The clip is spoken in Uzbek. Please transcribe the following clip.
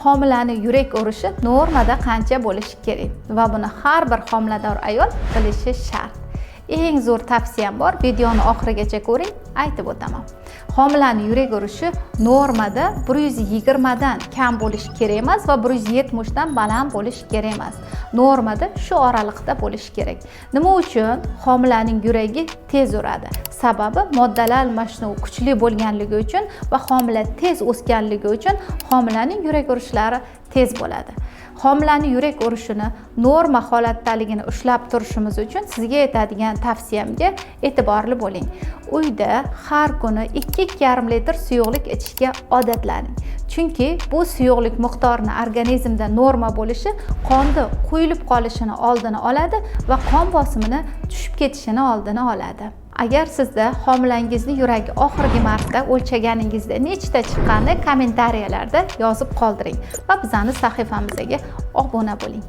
homilaning yurak urishi normada qancha bo'lishi kerak va buni har bir homilador ayol bilishi shart. Eng zo'r tavsiyam bor, videoni oxirigacha ko'ring, aytib o'taman. Homilaning yurak urishi normada 120 dan kam bo'lishi kerak emas va 170 dan baland bo'lishi kerak emas. Normada shu oraliqda bo'lishi kerak. Nima uchun homilaning yuragi tez uradi? Sababi moddalar almashinuvi kuchli bo'lganligi uchun va homila tez o'sganligi uchun homilaning yurak urishlari tez bo'ladi. Homilaning yurak urishini norma holatdaligini ushlab turishimiz uchun sizga aytadigan tavsiyamga e'tiborli bo'ling. Uyda har kuni 2-2,5 litr suyuqlik ichishga odatlaning. Chunki bu suyuqlik miqdorini organizmda norma bo'lishi qonda quyilib qolishini oldini oladi va qon bosimini tushib ketishini oldini oladi. Agar sizda homilangizni yuragi oxirgi marta o'lchaganingizda nechta chiqqanini kommentariyalarda yozib qoldiring va bizning sahifamizga obuna bo'ling.